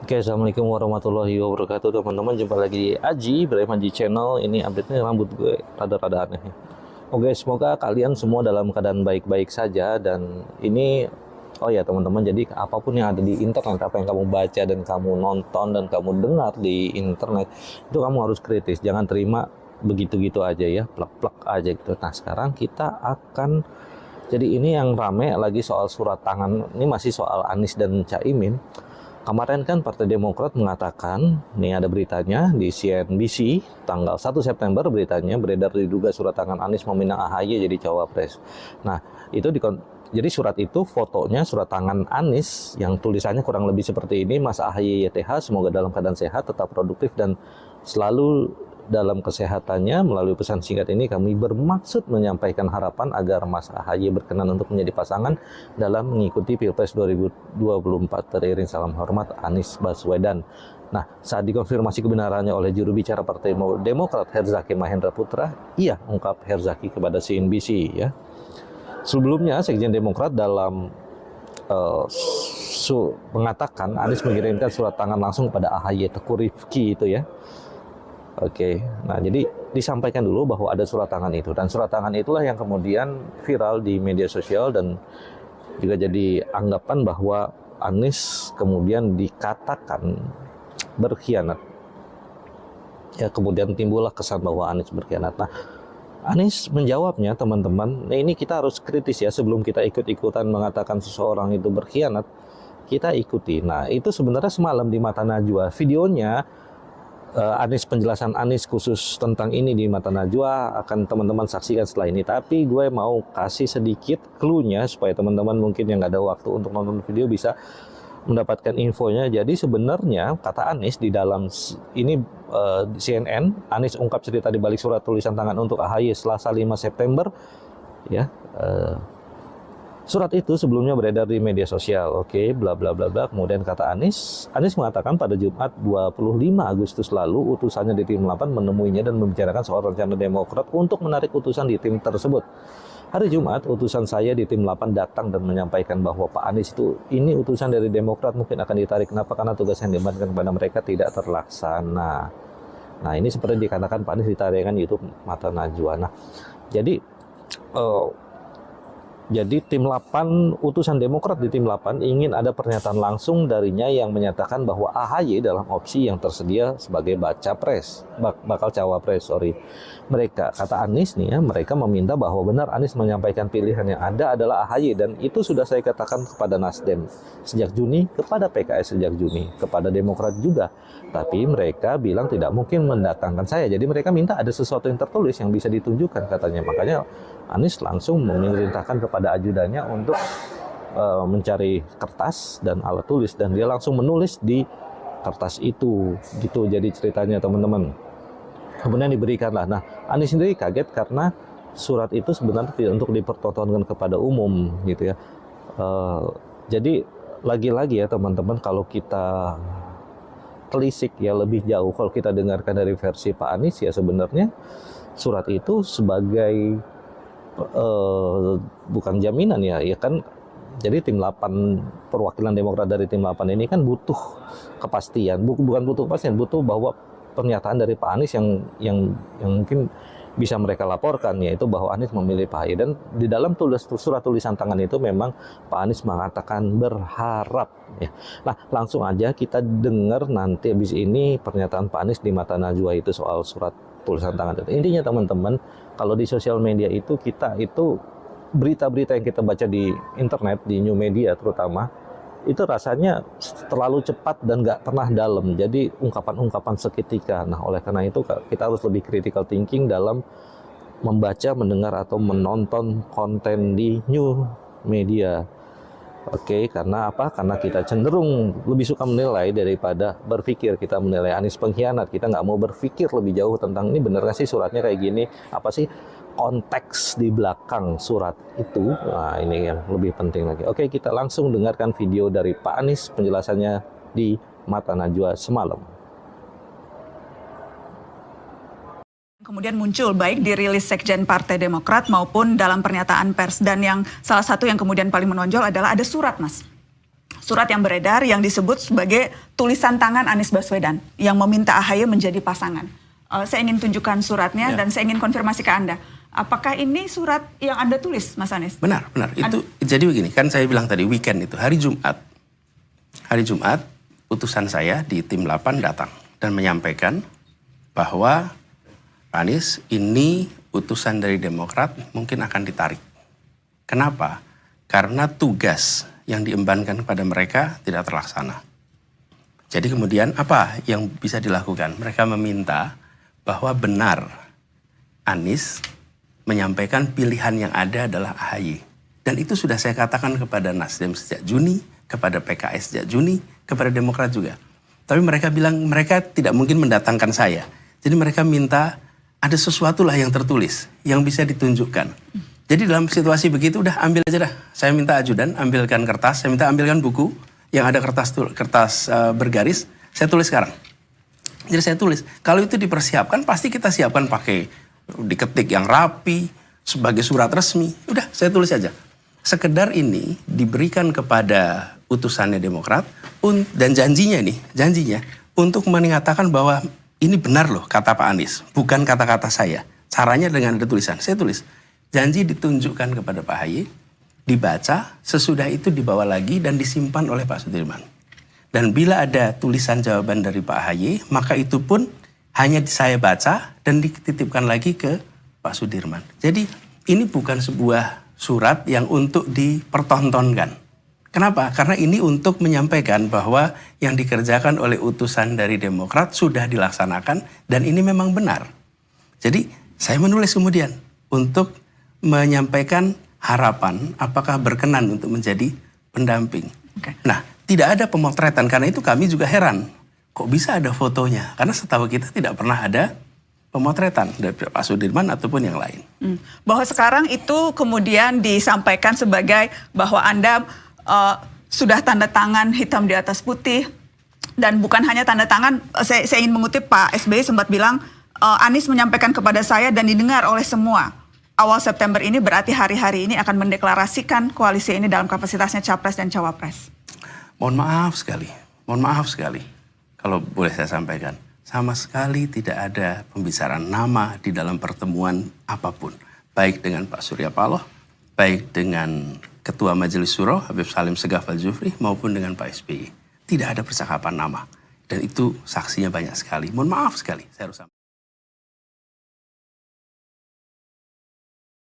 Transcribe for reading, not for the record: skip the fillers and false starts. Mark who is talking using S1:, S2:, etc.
S1: Oke, assalamualaikum warahmatullahi wabarakatuh teman-teman. Jumpa lagi di Aji Ibrahim Haji Channel. Ini update-nya rambut gue rada-rada aneh ya. Oke, semoga kalian semua dalam keadaan baik-baik saja. Dan ini, oh ya teman-teman, jadi apapun yang ada di internet, apa yang kamu baca dan kamu nonton dan kamu dengar di internet, itu kamu harus kritis. Jangan terima begitu-gitu aja ya, plek-plek aja gitu. Nah, sekarang kita akan, jadi ini yang rame lagi soal surat tangan. Ini masih soal Anies dan Caimin. Kemarin kan Partai Demokrat mengatakan, nih ada beritanya di CNBC, tanggal 1 September beritanya beredar diduga surat tangan Anies meminang AHY jadi cawapres. Nah, itu jadi surat itu fotonya surat tangan Anies yang tulisannya kurang lebih seperti ini, Mas AHY YTH, semoga dalam keadaan sehat, tetap produktif dan selalu dalam kesehatannya. Melalui pesan singkat ini kami bermaksud menyampaikan harapan agar Mas AHY berkenan untuk menjadi pasangan dalam mengikuti Pilpres 2024. Teriring salam hormat, Anies Baswedan. Nah, saat dikonfirmasi kebenarannya oleh juru bicara Partai Demokrat Herzaki Mahendra Putra, ia ungkap Herzaki kepada CNBC ya. Sebelumnya Sekjen Demokrat dalam mengatakan Anies mengirimkan surat tangan langsung kepada AHY Teku Rifki itu ya. Oke, nah jadi disampaikan dulu bahwa ada surat tangan itu, dan surat tangan itulah yang kemudian viral di media sosial dan juga jadi anggapan bahwa Anies kemudian dikatakan berkhianat. Ya, kemudian timbullah kesan bahwa Anies berkhianat. Nah, Anies menjawabnya teman-teman, nah ini kita harus kritis ya, sebelum kita ikut-ikutan mengatakan seseorang itu berkhianat, kita ikuti. Nah, itu sebenarnya semalam di Mata Najwa, videonya Anies, penjelasan Anies khusus tentang ini di Mata Najwa akan teman-teman saksikan setelah ini. Tapi gue mau kasih sedikit clue-nya supaya teman-teman mungkin yang nggak ada waktu untuk nonton video bisa mendapatkan infonya. Jadi sebenarnya kata Anies di dalam ini CNN, Anies ungkap cerita di balik surat tulisan tangan untuk AHY Selasa 5 September ya. Surat itu sebelumnya beredar di media sosial, oke, bla bla bla bla. Kemudian kata Anies mengatakan pada Jumat 25 Agustus lalu utusannya di tim 8 menemuinya dan membicarakan soal rencana Demokrat untuk menarik utusan di tim tersebut. Hari Jumat, utusan saya di tim 8 datang dan menyampaikan bahwa Pak Anies itu, ini utusan dari Demokrat mungkin akan ditarik. Kenapa? Karena tugas yang dibebankan kepada mereka tidak terlaksana. Nah, ini seperti dikatakan Pak Anies ditayangkan YouTube Mata Najwa. Nah, jadi tim 8, utusan Demokrat di tim 8 ingin ada pernyataan langsung darinya yang menyatakan bahwa AHY dalam opsi yang tersedia sebagai bakal cawapres. Mereka, kata Anies nih ya, mereka meminta bahwa benar Anies menyampaikan pilihan yang ada adalah AHY, dan itu sudah saya katakan kepada Nasdem sejak Juni, kepada PKS sejak Juni, kepada Demokrat juga. Tapi mereka bilang tidak mungkin mendatangkan saya. Jadi mereka minta ada sesuatu yang tertulis yang bisa ditunjukkan katanya. Makanya Anies langsung memerintahkan kepada ajudannya untuk mencari kertas dan alat tulis, dan dia langsung menulis di kertas itu gitu. Jadi ceritanya teman-teman, kemudian diberikanlah. Nah, Anies sendiri kaget karena surat itu sebenarnya tidak untuk dipertontonkan kepada umum gitu ya. Jadi lagi-lagi ya teman-teman, kalau kita telisik ya lebih jauh, kalau kita dengarkan dari versi Pak Anies ya, sebenarnya surat itu sebagai bukan jaminan ya kan. Jadi tim 8, perwakilan Demokrat dari tim 8 ini kan butuh kepastian, bukan butuh kepastian, butuh bahwa pernyataan dari Pak Anies yang mungkin bisa mereka laporkan, yaitu bahwa Anies memilih Pak AHY. Dan di dalam surat tulisan tangan itu memang Pak Anies mengatakan berharap ya. Nah, langsung aja kita dengar nanti habis ini pernyataan Pak Anies di Mata Najwa itu soal surat tulisan tangan itu. Intinya teman-teman, kalau di sosial media itu kita itu berita-berita yang kita baca di internet, di new media terutama, itu rasanya terlalu cepat dan nggak pernah dalam. Jadi ungkapan-ungkapan seketika. Nah, oleh karena itu kita harus lebih critical thinking dalam membaca, mendengar, atau menonton konten di new media. Oke, karena apa? Karena kita cenderung lebih suka menilai daripada berpikir. Kita menilai Anies pengkhianat, kita nggak mau berpikir lebih jauh tentang ini bener nggak sih suratnya kayak gini, apa sih konteks di belakang surat itu. Nah, ini yang lebih penting lagi. Oke, kita langsung dengarkan video dari Pak Anies penjelasannya di Mata Najwa semalam.
S2: Kemudian muncul baik di rilis Sekjen Partai Demokrat maupun dalam pernyataan pers. Dan yang salah satu yang kemudian paling menonjol adalah ada surat, Mas. surat yang beredar yang disebut sebagai tulisan tangan Anies Baswedan yang meminta AHY menjadi pasangan. Saya ingin tunjukkan suratnya dan saya ingin konfirmasi ke Anda. Apakah ini surat yang Anda tulis, Mas Anies?
S3: Benar. Itu jadi begini, kan saya bilang tadi weekend itu hari Jumat. Hari Jumat utusan saya di tim 8 datang dan menyampaikan bahwa Anies ini utusan dari Demokrat mungkin akan ditarik. Kenapa? Karena tugas yang diembankan kepada mereka tidak terlaksana. Jadi kemudian apa yang bisa dilakukan? Mereka meminta bahwa benar Anies menyampaikan pilihan yang ada adalah AHY. Dan itu sudah saya katakan kepada Nasdem sejak Juni, kepada PKS sejak Juni, kepada Demokrat juga. Tapi mereka bilang mereka tidak mungkin mendatangkan saya. Jadi mereka minta ada sesuatu lah yang tertulis, yang bisa ditunjukkan. Jadi dalam situasi begitu udah ambil aja dah. Saya minta ajudan ambilkan kertas, saya minta ambilkan buku yang ada kertas bergaris, saya tulis sekarang. Jadi saya tulis, kalau itu dipersiapkan pasti kita siapkan pakai diketik yang rapi, sebagai surat resmi. Udah saya tulis aja. Sekedar ini diberikan kepada utusannya Demokrat dan janjinya untuk mengatakan bahwa ini benar loh kata Pak Anies, bukan kata-kata saya. Caranya dengan ada tulisan, saya tulis. Janji ditunjukkan kepada Pak AHY, dibaca, sesudah itu dibawa lagi dan disimpan oleh Pak Sudirman. Dan bila ada tulisan jawaban dari Pak AHY, maka itu pun hanya saya baca dan dititipkan lagi ke Pak Sudirman. Jadi ini bukan sebuah surat yang untuk dipertontonkan. Kenapa? Karena ini untuk menyampaikan bahwa yang dikerjakan oleh utusan dari Demokrat sudah dilaksanakan dan ini memang benar. Jadi saya menulis kemudian untuk menyampaikan harapan apakah berkenan untuk menjadi pendamping. Nah, tidak ada pemotretan karena itu kami juga heran. Kok bisa ada fotonya? Karena setahu kita tidak pernah ada pemotretan dari Pak Sudirman ataupun yang lain.
S2: Bahwa sekarang itu kemudian disampaikan sebagai bahwa Anda sudah tanda tangan hitam di atas putih dan bukan hanya tanda tangan. Saya ingin mengutip Pak SBY sempat bilang Anies menyampaikan kepada saya dan didengar oleh semua. Awal September ini berarti hari-hari ini akan mendeklarasikan koalisi ini dalam kapasitasnya Capres dan Cawapres.
S3: Mohon maaf sekali. Kalau boleh saya sampaikan, sama sekali tidak ada pembicaraan nama di dalam pertemuan apapun. Baik dengan Pak Surya Paloh, baik dengan Ketua Majelis Syuro Habib Salim Segaf Al-Jufri maupun dengan Pak SBY. Tidak ada percakapan nama. Dan itu saksinya banyak sekali. Mohon maaf sekali, saya harus sampaikan.